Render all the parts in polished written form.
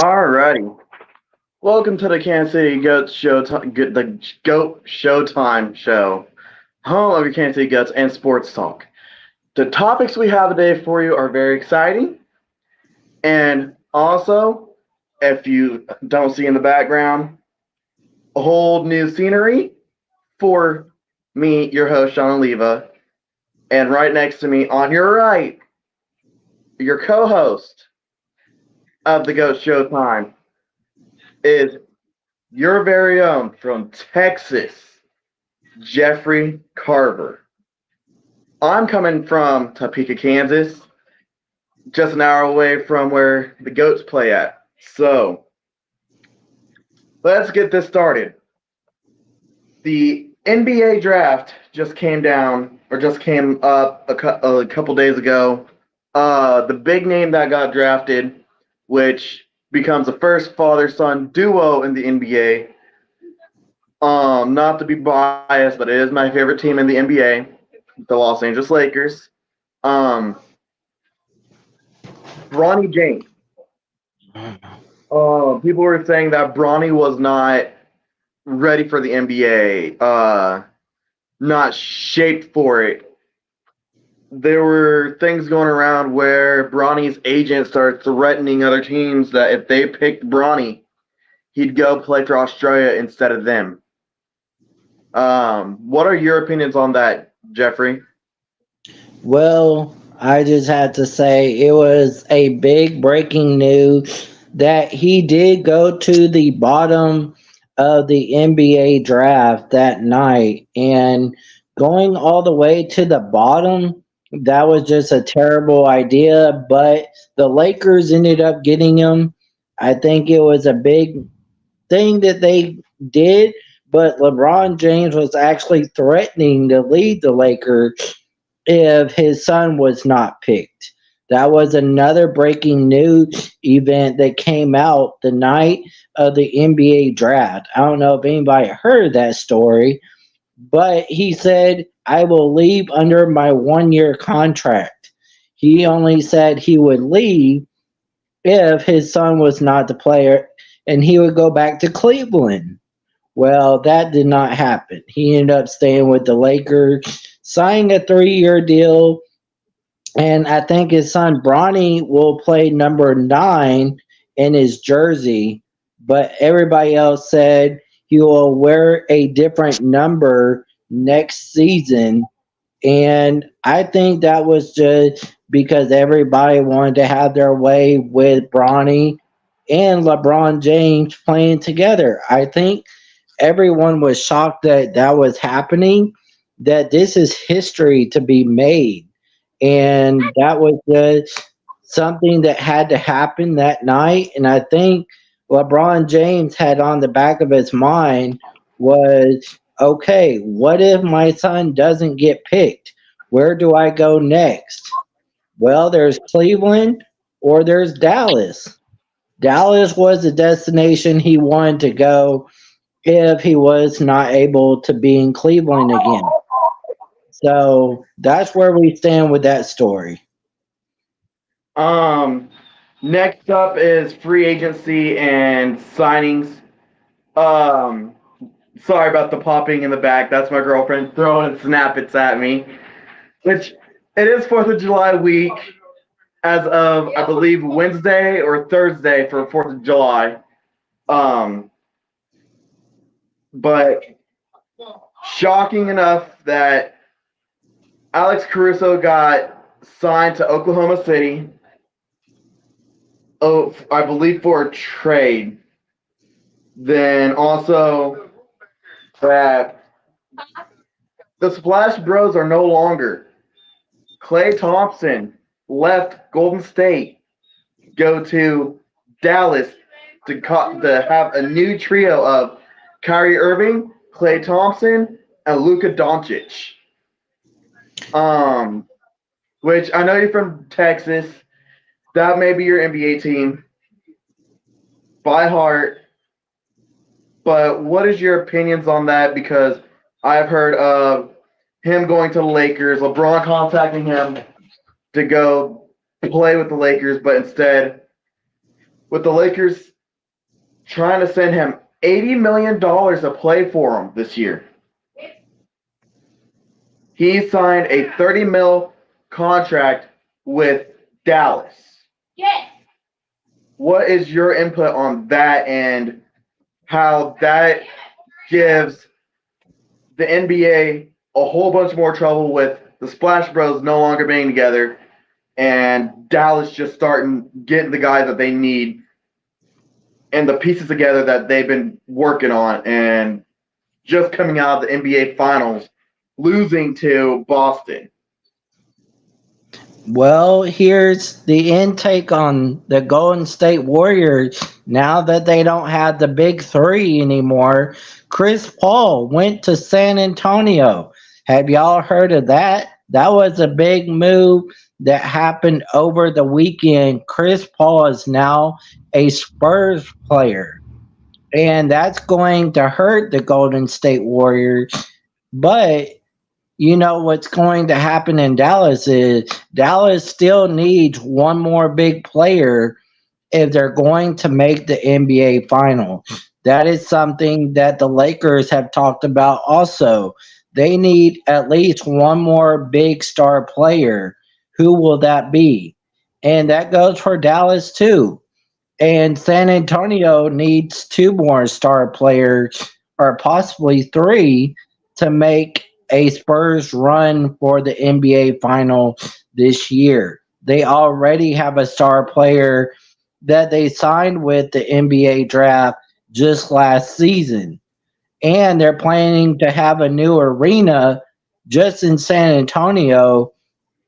Alrighty. Welcome to the Kansas City Goats Showtime, the Goat Showtime show, home of your Kansas City Goats and sports talk. The topics we have today for you are very exciting, and also, if you don't see in the background, a whole new scenery for me, your host Sean Oliva, and right next to me, on your right, your co-host of the Goat Showtime is your very own from Texas, Jeffrey Carver. I'm coming from Topeka, Kansas, just an hour away from where the Goats play at. So let's get this started. The NBA draft just came down, or just came up a couple days ago. The big name that got drafted, which becomes the first father-son duo in the NBA. Not to be biased, but it is my favorite team in the NBA, the Los Angeles Lakers. Um, Bronny James. People were saying that Bronny was not ready for the NBA, not shaped for it. There were things going around where Bronny's agent started threatening other teams that if they picked Bronny, he'd go play for Australia instead of them. What are your opinions on that, Jeffrey? Well, I just had to say it was a big breaking news that he did go to the bottom of the NBA draft that night. And going all the way to the bottom, that was just a terrible idea. But the Lakers ended up getting him. I think it was a big thing that they did. But LeBron James was actually threatening to lead the Lakers if his son was not picked. That was another breaking news event that came out the night of the NBA draft. I don't know if anybody heard that story, but he said, I will leave under my 1 year contract. He only said he would leave if his son was not the player and he would go back to Cleveland. Well, that did not happen. He ended up staying with the Lakers, signed a 3 year deal, and I think his son Bronny will play number 9 in his jersey, but everybody else said he will wear a different number next season. And I think that was just because everybody wanted to have their way with Bronny and LeBron James playing together. I think everyone was shocked that that was happening, that this is history to be made. And that was something that had to happen that night. And I think LeBron James had on the back of his mind was, okay, what if my son doesn't get picked? Where do I go next? Well, there's Cleveland or there's Dallas. Dallas was the destination he wanted to go if he was not able to be in Cleveland again. So that's where we stand with that story. Um, Next up is free agency and signings. Um, Sorry about the popping in the back. That's my girlfriend throwing snappets at me. Which it is 4th of July week, as of I believe Wednesday or Thursday for 4th of July. Um, but shocking enough that Alex Caruso got signed to Oklahoma City. Oh, I believe for a trade. Then also that the Splash Bros are no longer. Klay Thompson left Golden State, go to Dallas to have a new trio of Kyrie Irving, Klay Thompson, and Luka Doncic. Um, which I know you're from Texas. That may be your NBA team by heart. But what is your opinions on that? Because I've heard of him going to the Lakers, LeBron contacting him to go play with the Lakers, but instead, with the Lakers trying to send him $80 million to play for him this year. He signed a 30 mil contract with Dallas. Yes. What is your input on that and how that gives the NBA a whole bunch more trouble with the Splash Bros no longer being together and Dallas just starting getting the guys that they need and the pieces together that they've been working on and just coming out of the NBA Finals, losing to Boston? Well, here's the intake on the Golden State Warriors. Now that they don't have the big three anymore, Chris Paul went to San Antonio. Have y'all heard of that? That was a big move that happened over the weekend. Chris Paul is now a Spurs player, and that's going to hurt the Golden State Warriors. But you know what's going to happen in Dallas is Dallas still needs one more big player if they're going to make the NBA final. That is something that the Lakers have talked about also. They need at least one more big star player. Who will that be? And that goes for Dallas too. And San Antonio needs two more star players, or possibly three, to make a Spurs run for the NBA final this year. They already have a star player that they signed with the NBA draft just last season. And they're planning to have a new arena just in San Antonio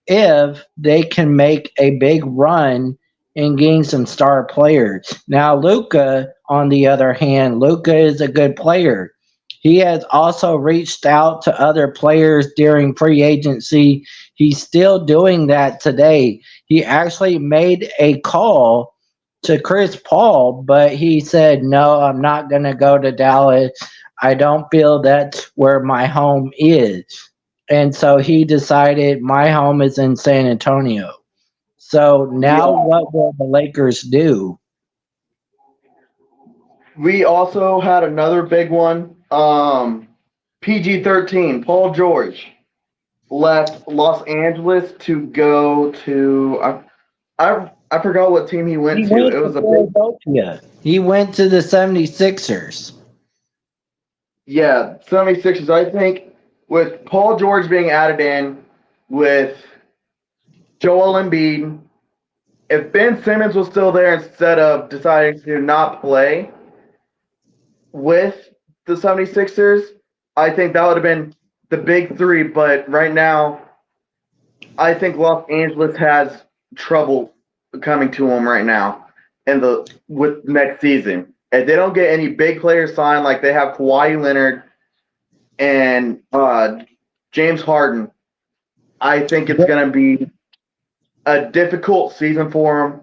if they can make a big run and gain some star players. Now, Luca, on the other hand, Luca is a good player. He has also reached out to other players during free agency. He's still doing that today. He actually made a call to Chris Paul, but he said, "No, I'm not going to go to Dallas. I don't feel that's where my home is." And so he decided my home is in San Antonio. So now Yeah. what will the Lakers do? We also had another big one. PG-13, Paul George left Los Angeles to go to I forgot what team he He went to. went It to was a big Philadelphia. He went to the 76ers. yeah, 76ers. I think with Paul George being added in with Joel Embiid, if Ben Simmons was still there instead of deciding to not play with the 76ers, I think that would have been the big three. But right now, I think Los Angeles has trouble coming to them right now in the with next season. If they don't get any big players signed, like they have Kawhi Leonard and James Harden, I think it's going to be a difficult season for them.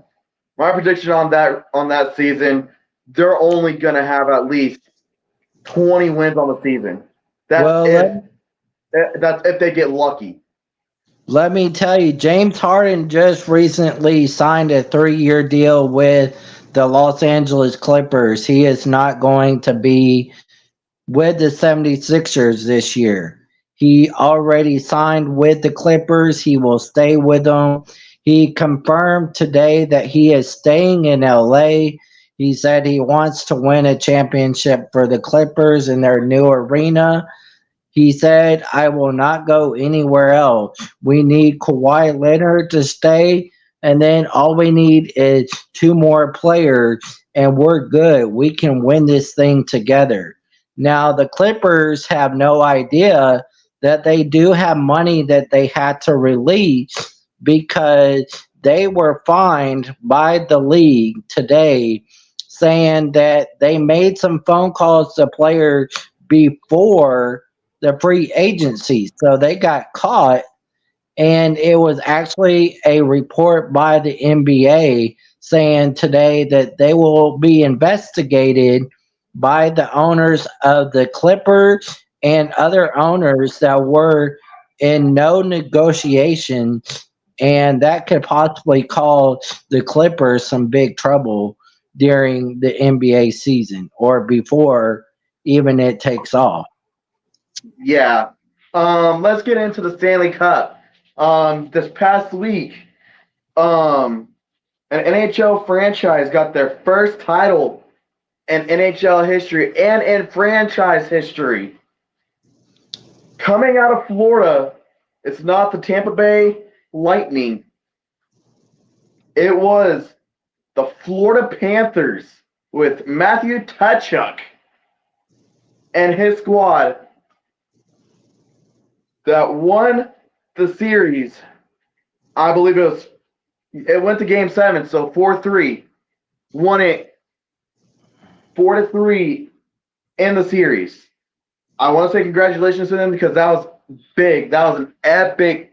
My prediction on that season, they're only going to have at least 20 wins on the season. That's Well, if they get lucky. let me tell you, James Harden just recently signed a 3-year deal with the Los Angeles Clippers. He is not going to be with the 76ers this year. He already signed with the Clippers. He will stay with them. He confirmed today that he is staying in LA. He said he wants to win a championship for the Clippers in their new arena. He said, "I will not go anywhere else. We need Kawhi Leonard to stay, and then all we need is two more players, and we're good. We can win this thing together." Now, the Clippers have no idea that they do have money that they had to release because they were fined by the league today saying that they made some phone calls to players before the free agency. So they got caught, and it was actually a report by the NBA saying today that they will be investigated by the owners of the Clippers and other owners that were in no negotiation, and that could possibly cause the Clippers some big trouble during the NBA season or before even it takes off. Yeah. Let's get into the Stanley Cup. This past week, um, an NHL franchise got their first title in NHL history and in franchise history. Coming out of Florida, it's not the Tampa Bay Lightning. It was the Florida Panthers with Matthew Tkachuk and his squad that won the series. I believe it went to game 7, so 4-3. Won it 4-3 in the series. I want to say congratulations to them because that was big. That was an epic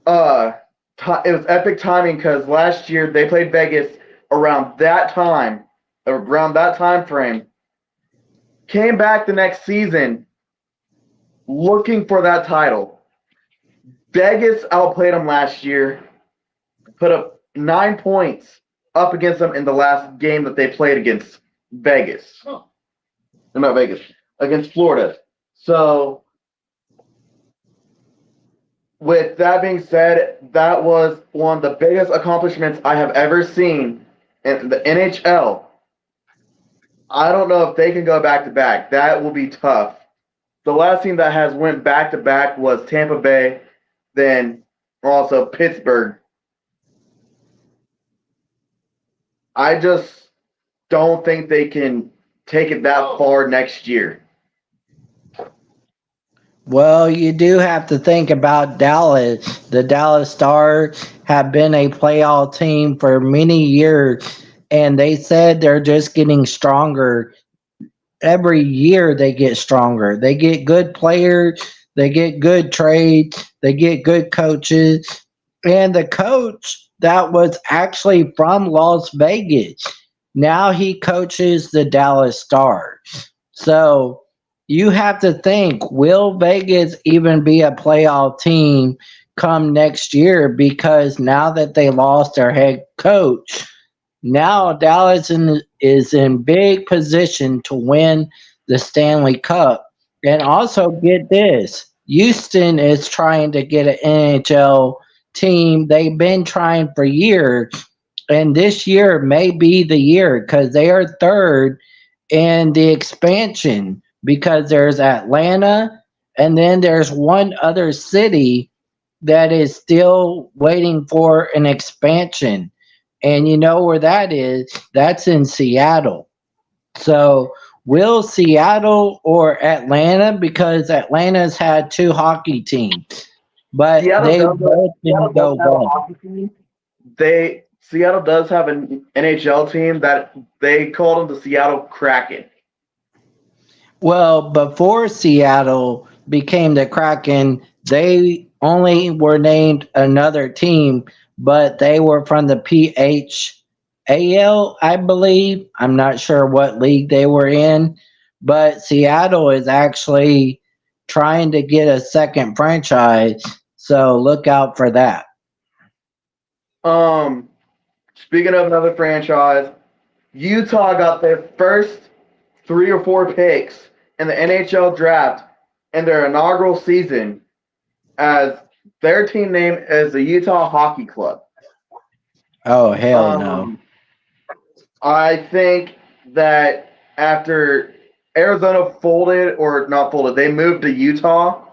it was epic timing because last year they played Vegas around that time frame. Came back the next season looking for that title. Vegas outplayed them last year, put up 9 points up against them in the last game that they played against Vegas. Oh. Not Vegas, against Florida. So, with that being said, that was one of the biggest accomplishments I have ever seen in the NHL. I don't know if they can go back to back. That will be tough. The last team that has went back to back was Tampa Bay, then also Pittsburgh. I just don't think they can take it that far next year. Well, you do have to think about Dallas. The Dallas Stars have been a playoff team for many years, and they said they're just getting stronger. Every year they get stronger. They get good players, they get good trades, they get good coaches. And the coach that was actually from Las Vegas, now he coaches the Dallas Stars. So you have to think, will Vegas even be a playoff team come next year? Because now that they lost their head coach, now is in big position to win the Stanley Cup. And also get this, Houston is trying to get an NHL team. They've been trying for years, and this year may be the year because they are third in the expansion because there's Atlanta and then there's one other city that is still waiting for an expansion. And you know where that is? That's in Seattle. So will Seattle or Atlanta, because Atlanta's had two hockey teams, but Seattle they does, both didn't Seattle go does have a well. hockey team. Seattle does have an NHL team that they called them the Seattle Kraken. Well, before Seattle became the Kraken, they only were named another team, but they were from the PHAL, I believe. I'm not sure what league they were in, but Seattle is actually trying to get a second franchise, so look out for that. Um, Speaking of another franchise, Utah got their first 3 or 4 picks in the NHL draft in their inaugural season as their team name is the Utah Hockey Club. Oh, hell no. Um, I think that after Arizona folded or not folded, they moved to Utah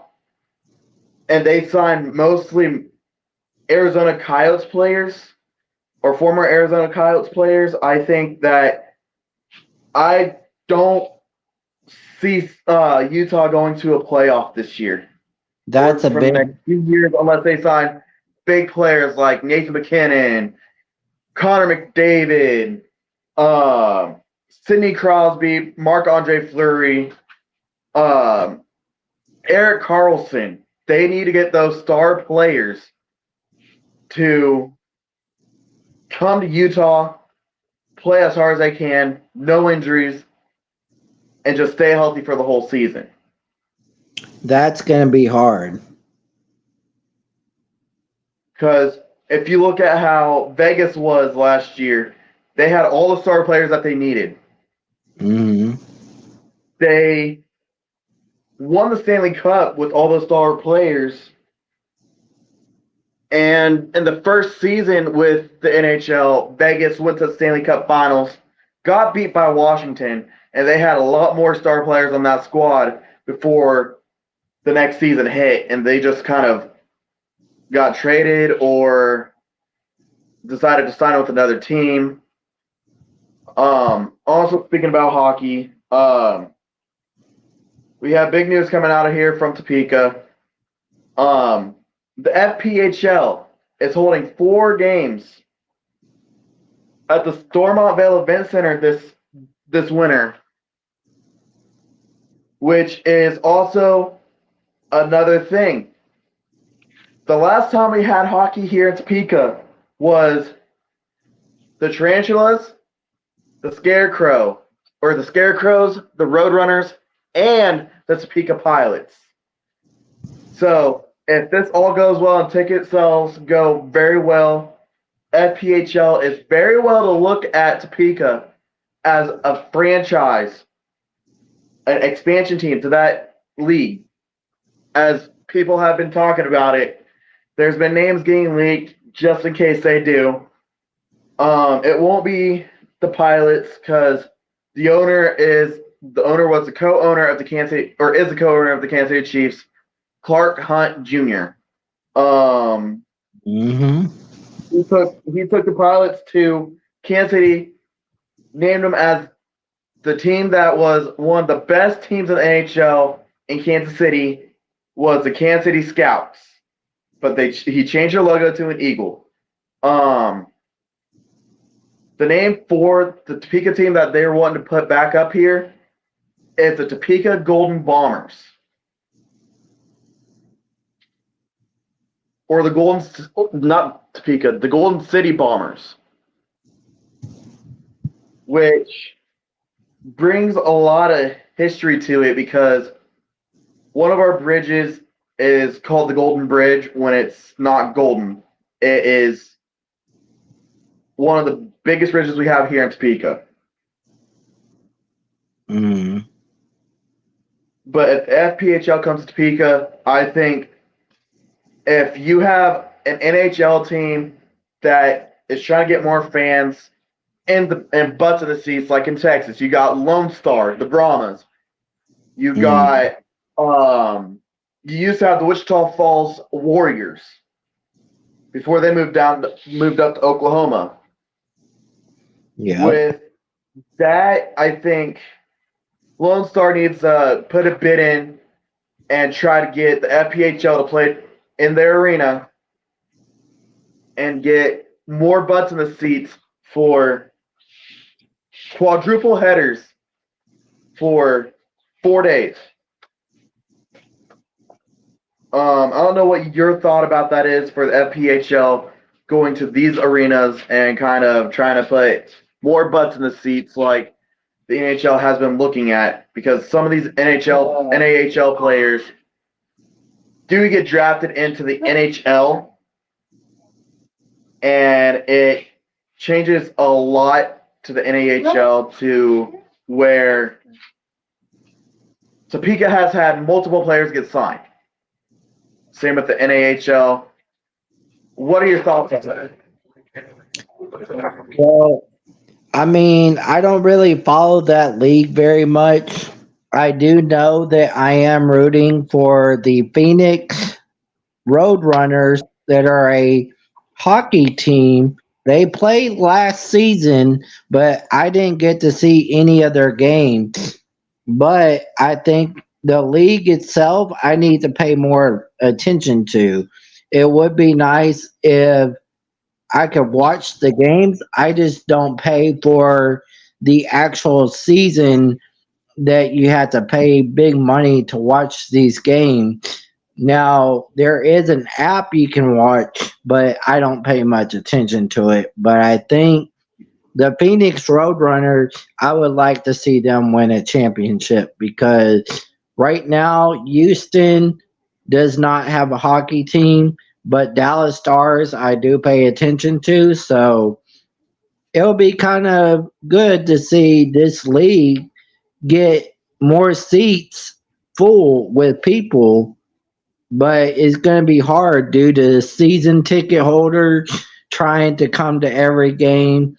and they signed mostly Arizona Coyotes players or former Arizona Coyotes players. I think that I don't see Utah going to a playoff this year or That's a for the big next few years unless they sign big players like Nathan McKinnon, Connor McDavid, uh, Sidney Crosby, Marc-Andre Fleury, um, Eric Carlson. They need to get those star players to come to Utah, play as hard as they can, no injuries, and just stay healthy for the whole season. that's going to be hard. Because if you look at how Vegas was last year, They had all the star players that they needed. Mm-hmm. They won the Stanley Cup with all those star players. And in the first season with the NHL, Vegas went to the Stanley Cup Finals, got beat by Washington, and they had a lot more star players on that squad before the next season hit, and they just kind of got traded or decided to sign with another team. Also, speaking about hockey, we have big news coming out of here from Topeka. The FPHL is holding 4 games at the Stormontvale Event Center this winter, which is also another thing. The last time we had hockey here in Topeka was the Tarantulas, the Scarecrow, or the Scarecrows, the Roadrunners, and the Topeka Pilots. So if this all goes well and ticket sales go very well, FPHL is very well to look at Topeka as a franchise, an expansion team to that league. As people have been talking about it, there's been names getting leaked just in case they do. It won't be the Pilots because the owner was the co-owner of the Kansas City, or is the co-owner of the Kansas City Chiefs, Clark Hunt Jr. Mm-hmm. He took the Pilots to Kansas City, named them as the team that was one of the best teams in the NHL in Kansas City was the Kansas City Scouts, but he changed their logo to an eagle. The name for the Topeka team that they're wanting to put back up here is the Topeka Golden Bombers. Or not Topeka, the Golden City Bombers. Which brings a lot of history to it because one of our bridges is called the Golden Bridge when it's not golden. It is one of the biggest bridges we have here in Topeka. Mm. But if FPHL comes to Topeka, I think if you have an NHL team that is trying to get more fans and butts in the seats, like in Texas, you got Lone Star, the Brahmas. You got you used to have the Wichita Falls Warriors before they moved up to Oklahoma. Yeah. With that, I think Lone Star needs to put a bid in and try to get the FPHL to play in their arena and get more butts in the seats for quadruple headers for 4 days. I don't know what your thought about that is for the FPHL going to these arenas and kind of trying to put more butts in the seats like the NHL has been looking at, because some of these NAHL players do get drafted into the NHL, and it changes a lot to the NAHL to where Topeka has had multiple players get signed. Same with the NAHL. What are your thoughts on that? Well, I mean, I don't really follow that league very much. I do know that I am rooting for the Phoenix Roadrunners that are a hockey team. They played last season, but I didn't get to see any of their games. But I think the league itself, I need to pay more attention to. It would be nice if I could watch the games. I just don't pay for the actual season that you have to pay big money to watch these games. Now, there is an app you can watch, but I don't pay much attention to it. But I think the Phoenix Roadrunners, I would like to see them win a championship because right now, Houston does not have a hockey team, but Dallas Stars, I do pay attention to. So it'll be kind of good to see this league get more seats full with people, but it's going to be hard due to season ticket holders trying to come to every game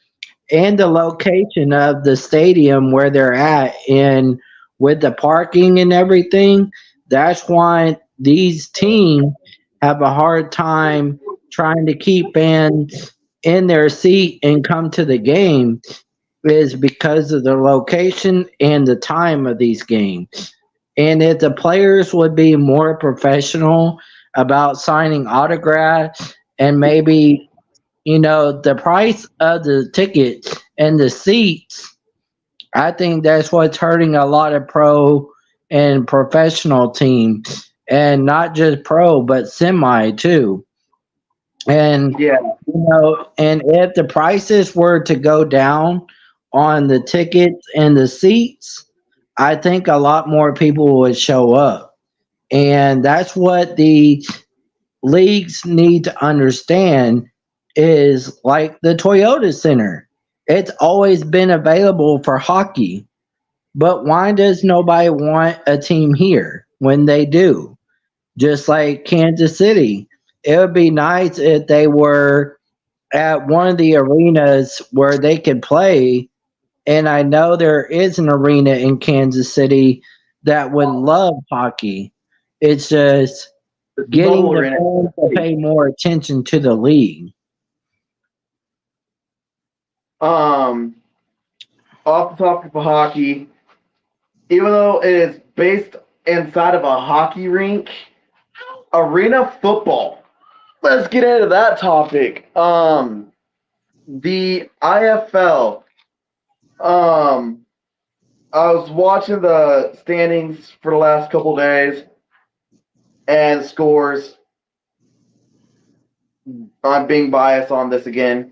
and the location of the stadium where they're at and with the parking and everything. That's why these teams have a hard time trying to keep fans in their seat and come to the game is because of the location and the time of these games. And if the players would be more professional about signing autographs and maybe, the price of the tickets and the seats, I think that's what's hurting a lot of pro and professional teams. And not just pro, but semi too. And Yeah. and if the prices were to go down on the tickets and the seats, I think a lot more people would show up. And that's what the leagues need to understand is like the Toyota Center. It's always been available for hockey, but why does nobody want a team here when they do? Just like Kansas City. It would be nice if they were at one of the arenas where they could play. And I know there is an arena in Kansas City that would love hockey. It's just The getting T-Mobile the Arena. fans to pay more attention to the league. Um, Off the topic of hockey, even though it is based inside of a hockey rink, arena football. Let's get into that topic. The IFL. Um, I was watching the standings for the last couple days and scores. I'm being biased on this again.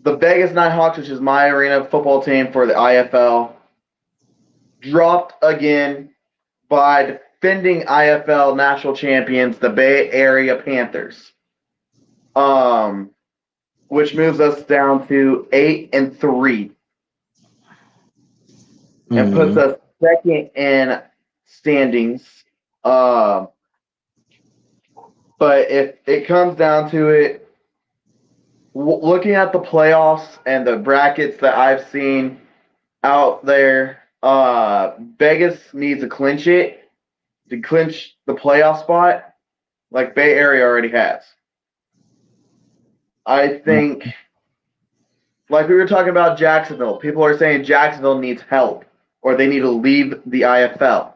The Vegas Nighthawks, which is my arena football team for the IFL, dropped again by defending IFL national champions, the Bay Area Panthers. Which moves us down to 8-3 and puts Mhm. us second in standings. But if it comes down to it, looking at the playoffs and the brackets that I've seen out there, Vegas needs to clinch it to clinch the playoff spot, like Bay Area already has. I think, like we were talking about Jacksonville, people are saying Jacksonville needs help or they need to leave the IFL.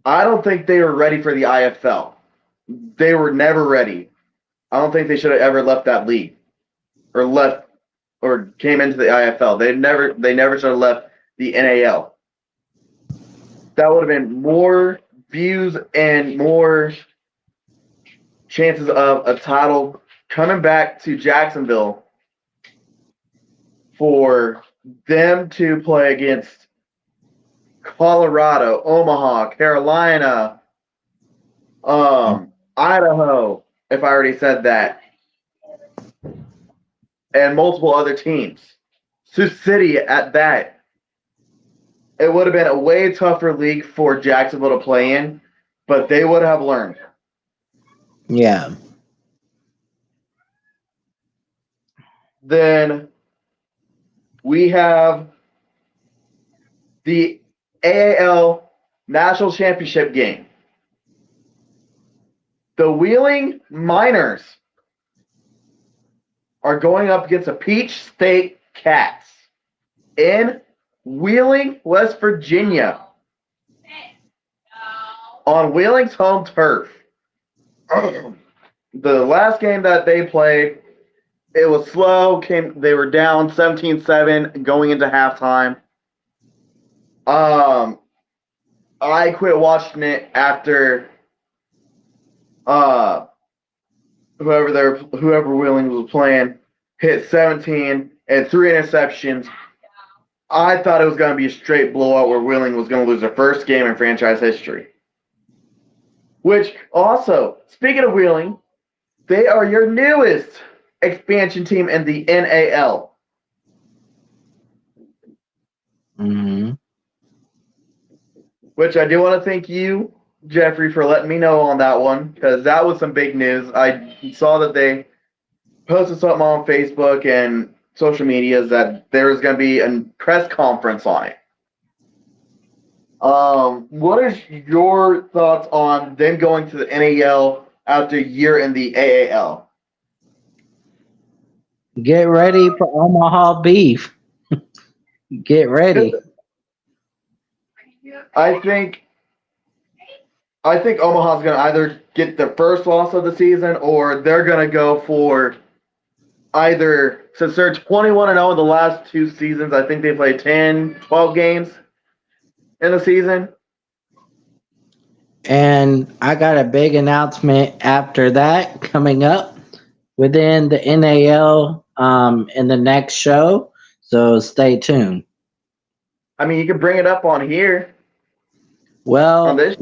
I don't think they were ready for the IFL. They were never ready. I don't think they should have ever left that league or left or came into the IFL. They never should have left the NAL. That would have been more views and more chances of a title coming back to Jacksonville for them to play against Colorado, Omaha, Carolina, Idaho, if I already said that, and multiple other teams. Sioux City at that. It would have been a way tougher league for Jacksonville to play in, but they would have learned. Yeah. Then we have the AAL National Championship game. The Wheeling Miners are going up against the Peach State Cats in Wheeling, West Virginia, on Wheeling's home turf. The last game that they played, it was slow. They were down 17-7 going into halftime. I quit watching it after whoever Wheeling was playing hit 17 and 3 interceptions. I thought it was going to be a straight blowout where Wheeling was going to lose their first game in franchise history. Which also, speaking of Wheeling, they are your newest expansion team in the NAL. Hmm. Which I do want to thank you, Jeffrey, for letting me know on that one, because that was some big news. I saw that they posted something on Facebook and social medias that there was going to be a press conference on it. What is your thoughts on them going to the NAL after a year in the AAL? Get ready for Omaha beef. Get ready. I think I think Omaha's going to either get the first loss of the season or they're going to go for either, since they're 21-0 in the last two seasons, I think they played 10, 12 games in the season. And I got a big announcement after that coming up within the NAL in the next show. So stay tuned. I mean, you can bring it up on here on Well, this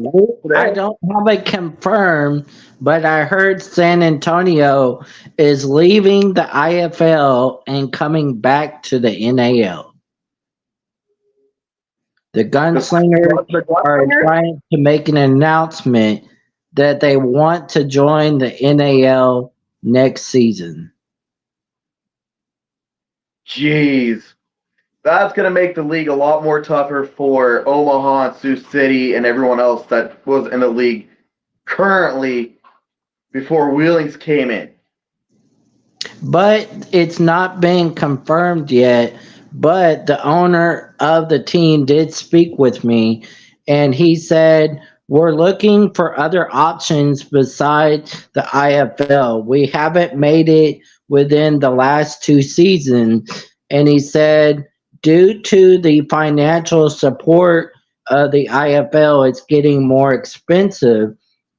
I today. don't have it confirmed, but I heard San Antonio is leaving the IFL and coming back to the NAL. The Gunslingers The are Gunslingers? trying to make an announcement that they want to join the NAL next season. Jeez. That's going to make the league a lot more tougher for Omaha and Sioux City and everyone else that was in the league currently before Wheelings came in. But it's not been confirmed yet. But the owner of the team did speak with me, and he said, we're looking for other options besides the IFL. We haven't made it within the last two seasons. And he said, due to the financial support of the IFL, it's getting more expensive.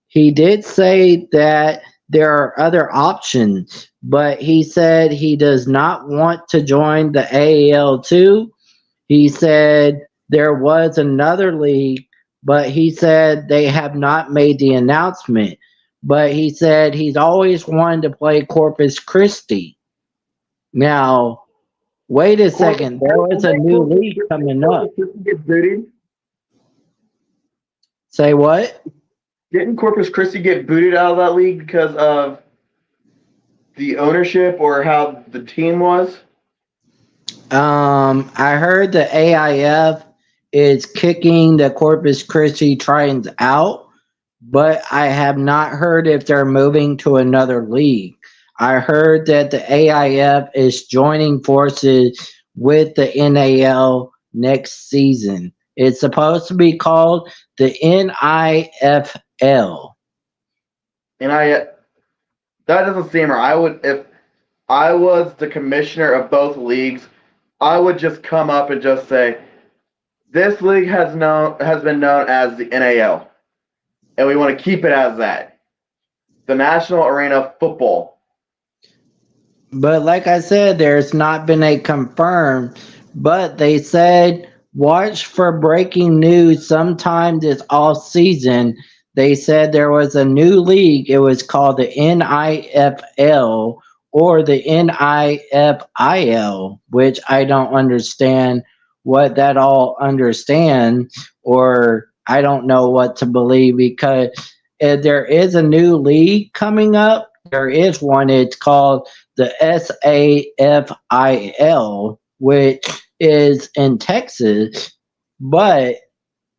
He did say that there are other options, but he said he does not want to join the AAL2. He said there was another league, but he said they have not made the announcement. But he said he's always wanted to play Corpus Christi. Now, wait a Corpus, second. There is a new league coming up. get booted. Say what? Didn't Corpus Christi get booted out of that league because of the ownership or how the team was? I heard the AIF is kicking the Corpus Christi Tritons out, but I have not heard if they're moving to another league. I heard that the AIF is joining forces with the NAL next season. It's supposed to be called the NIFL. And that doesn't seem right. I would, if I was the commissioner of both leagues, I would just come up and just say, this league has been known as the NAL, and we want to keep it as that, the National Arena Football. But like I said, there's not been a confirmed, but they said watch for breaking news sometime this off season. They said there was a new league. It was called the NIFL or the NIFIL, which I don't understand what that all understand, or I don't know what to believe because there is a new league coming up. There is one. It's called the SAFIL, which is in Texas, but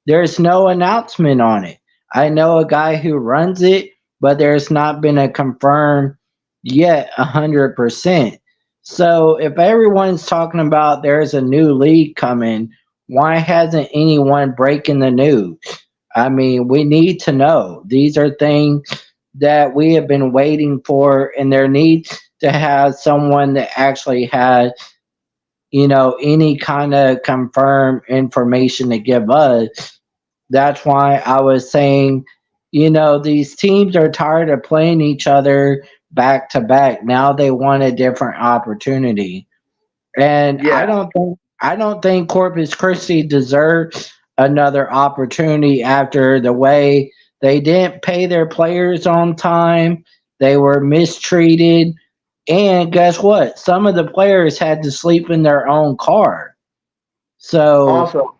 there's no announcement on it. I know a guy who runs it, but there's not been a confirmed yet 100%. So if everyone's talking about there's a new league coming, why hasn't anyone breaking the news? I mean, we need to know. These are things that we have been waiting for, and there needs to have someone that actually has, any kind of confirmed information to give us. That's why I was saying, these teams are tired of playing each other back to back. Now they want a different opportunity. And I Yeah, don't think Corpus Christi deserves another opportunity after the way they didn't pay their players on time. They were mistreated, And guess what? Some of the players had to sleep in their own car. So, Also,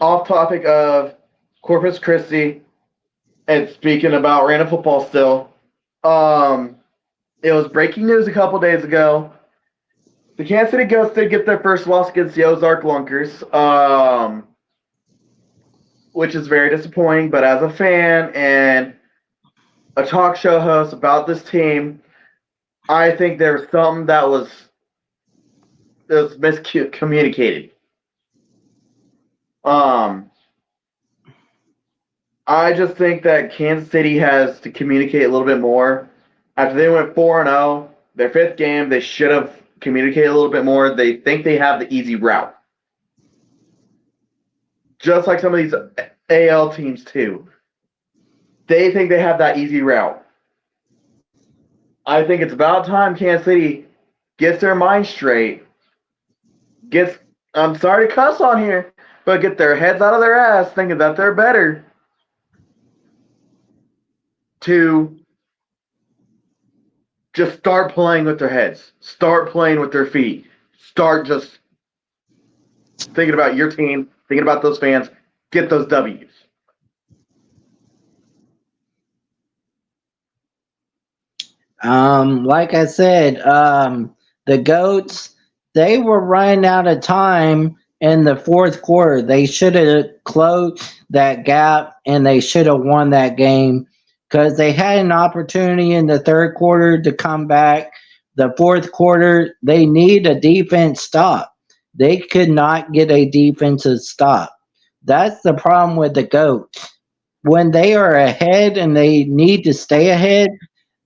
off topic of Corpus Christi, and speaking about random football still, um, it was breaking news a couple days ago. The Kansas City Ghosts did get their first loss against the Ozark Lunkers, which is very disappointing. But as a fan and a talk show host about this team, I think there was something that was miscommunicated. Um, I just think that Kansas City has to communicate a little bit more. After they went 4-0, their fifth game, they should have communicated a little bit more. They think they have the easy route. Just like some of these AL teams, too. They think they have that easy route. I think it's about time Kansas City gets their mind straight, gets, I'm sorry to cuss on here, but get their heads out of their ass thinking that they're better to just start playing with their heads, start playing with their feet, start just thinking about your team, thinking about those fans, get those W's. like I said, the goats, they were running out of time in the fourth quarter. They should have closed that gap and they should have won that game because they had an opportunity in the third quarter to come back. The fourth quarter, they need a defense stop. They could not get a defensive stop. That's the problem with the goats. When they are ahead and they need to stay ahead,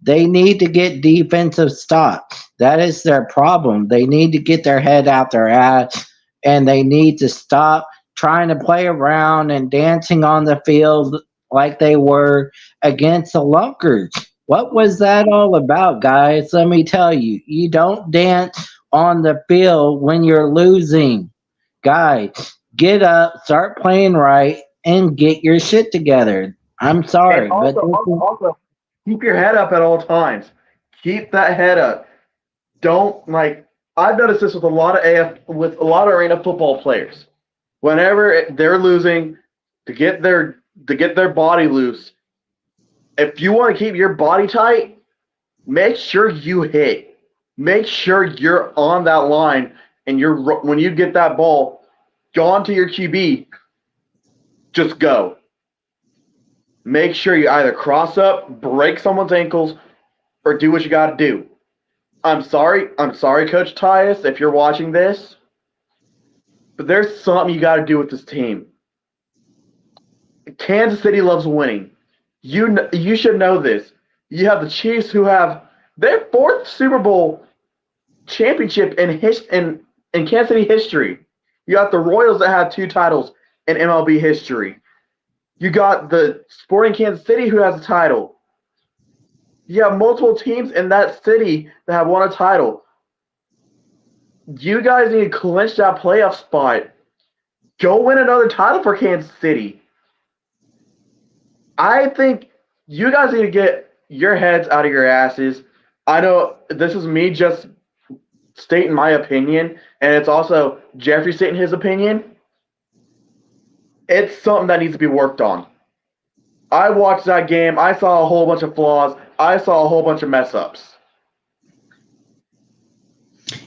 they need to get defensive stops. That is their problem. They need to get their head out their ass and they need to stop trying to play around and dancing on the field like they were against the Lunkers. What was that all about, guys? Let me tell you, you don't dance on the field when you're losing. Guys, get up, start playing right, and get your shit together. I'm And sorry, but also, this also, is also, keep your head up at all times. Keep that head up. Don't like. I've noticed this with a lot of with a lot of arena football players. Whenever they're losing, to get their body loose. If you want to keep your body tight, make sure you hit. Make sure you're on that line, and you're when you get that ball, go on to your QB. Just go. Make sure you either cross up, break someone's ankles, or do what you got to do. I'm sorry, Coach Tyus, if you're watching this, but there's something you got to do with this team. Kansas City loves winning. You should know this. You have the Chiefs who have their fourth Super Bowl championship in Kansas City history. You got the Royals that have two titles in MLB history. You got the Sporting Kansas City who has a title. You have multiple teams in that city that have won a title. You guys need to clinch that playoff spot. Go win another title for Kansas City. I think you guys need to get your heads out of your asses. I know this is me just stating my opinion, and it's also Jeffrey stating his opinion. It's something that needs to be worked on. I watched that game. I saw a whole bunch of flaws. I saw a whole bunch of mess ups.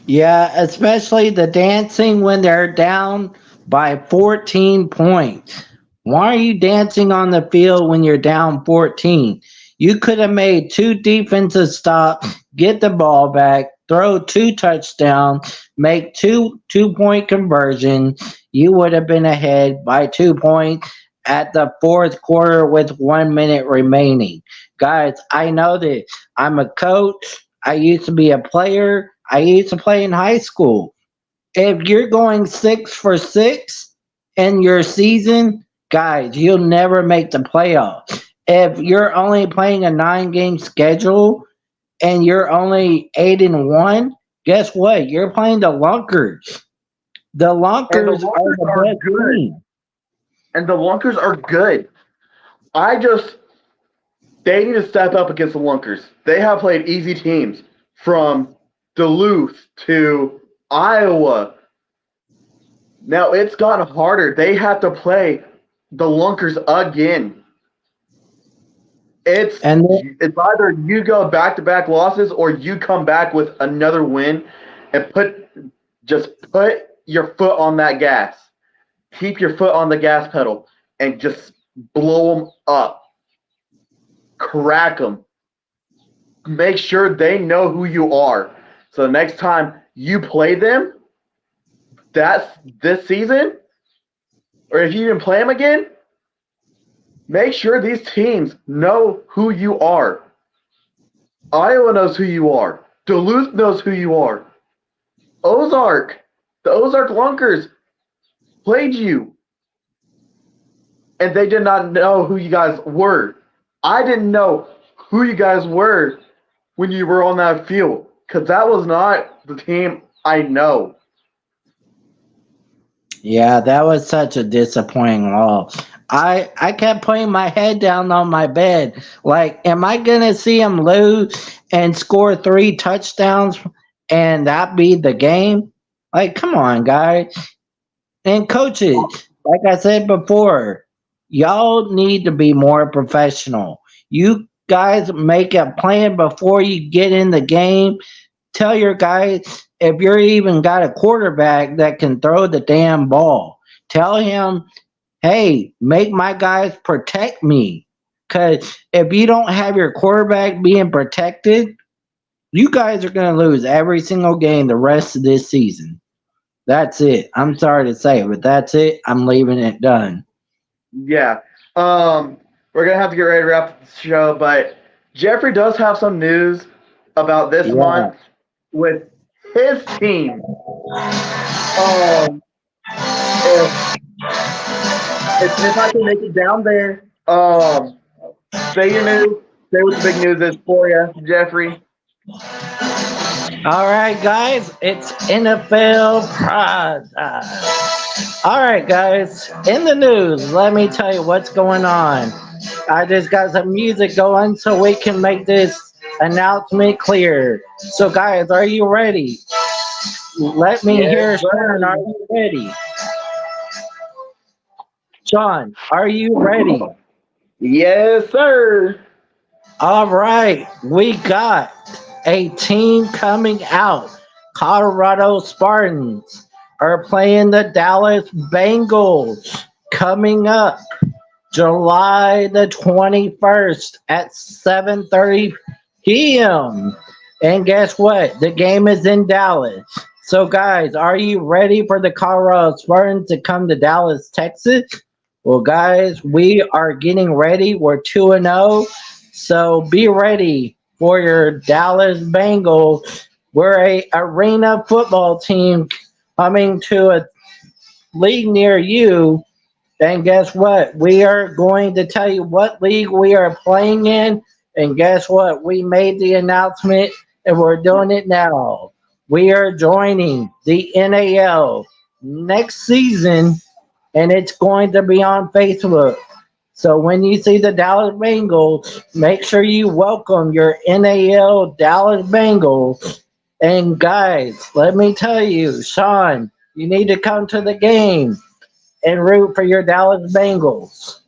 yeah, especially the dancing when they're down by 14 points. Why are you dancing on the field when you're down 14? You could have made two defensive stops, get the ball back, throw two touchdowns, make two-point conversions. You would have been ahead by 2 points at the fourth quarter with 1 minute remaining. Guys, I know that I'm a coach. I used to be a player. I used to play in high school. If you're going 6 for 6 in your season, guys, you'll never make the playoffs. If you're only playing a 9 game schedule and you're only 8-1, guess what? You're playing the Lunkers. The And the Lunkers are Lunkers the are best good. team. And the Lunkers are good. I just They need to step up against the Lunkers. They have played easy teams. from Duluth to Iowa. Now it's gotten harder. They have to play the Lunkers again. It's And it's either you go back-to-back losses or you come back with another win and put your foot on that gas. Keep your foot on the gas pedal and just blow them up. Crack them. Make sure they know who you are. So the next time you play them, that's this season, or if you even play them again, make sure these teams know who you are. Iowa knows who you are. Duluth knows who you are. The Ozark Lunkers played you, and they did not know who you guys were. I didn't know who you guys were when you were on that field, because that was not the team I know. yeah, that was such a disappointing loss. I kept putting my head down on my bed. Like, am I gonna see him lose and score 3 touchdowns and that be the game? Like, come on, guys. And coaches, like I said before, y'all need to be more professional. You guys make a plan before you get in the game. Tell your guys if you're even got a quarterback that can throw the damn ball. Tell him, hey, make my guys protect me. Because if you don't have your quarterback being protected, you guys are going to lose every single game the rest of this season. That's it. I'm sorry to say, but that's it. I'm leaving it done. Yeah. We're gonna have to get ready to wrap up the show, but Jeffrey does have some news about this Yeah. month with his team. Um, if if I can make it down there, say your news. Say what the big news is for you, Jeffrey. All right, guys, it's NFL Pride. All right, guys, in the news, let me tell you what's going on. I just got some music going so we can make this announcement clear. So, guys, are you ready? Let me Yes, hear Sean. sir. Are you ready? Sean, are you ready? Yes, sir. All right, we got a team coming out. Colorado Spartans are playing the Dallas Bengals coming up July the 21st at 7:30 p.m. And guess what? The game is in Dallas. So guys, are you ready for the Colorado Spartans to come to Dallas, Texas? Well, guys, we are getting ready. We're 2-0. So be ready for your Dallas Bengals. We're a arena football team coming to a league near you. And guess what? We are going to tell you what league we are playing in. And guess what? We made the announcement and we're doing it now. We are joining the NAL next season and it's going to be on Facebook. So when you see the Dallas Bengals, make sure you welcome your NAL Dallas Bengals. And guys, let me tell you, Sean, you need to come to the game and root for your Dallas Bengals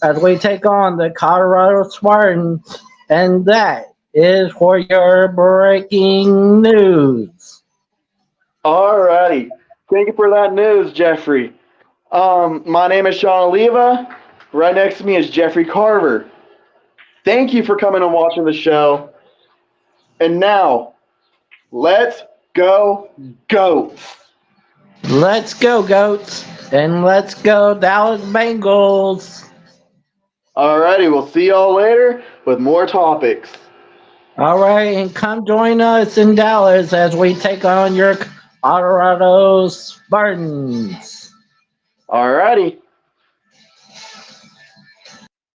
as we take on the Colorado Spartans. And that is for your breaking news. Alrighty. Thank you for that news, Jeffrey. My name is Sean Oliva. Right next to me is Jeffrey Carver. Thank you for coming and watching the show. And now, let's go GOATS. Let's go, Goats. And let's go, Dallas Bengals. Alrighty, we'll see y'all later with more topics. All right, and come join us in Dallas as we take on your Colorado Spartans. Alrighty.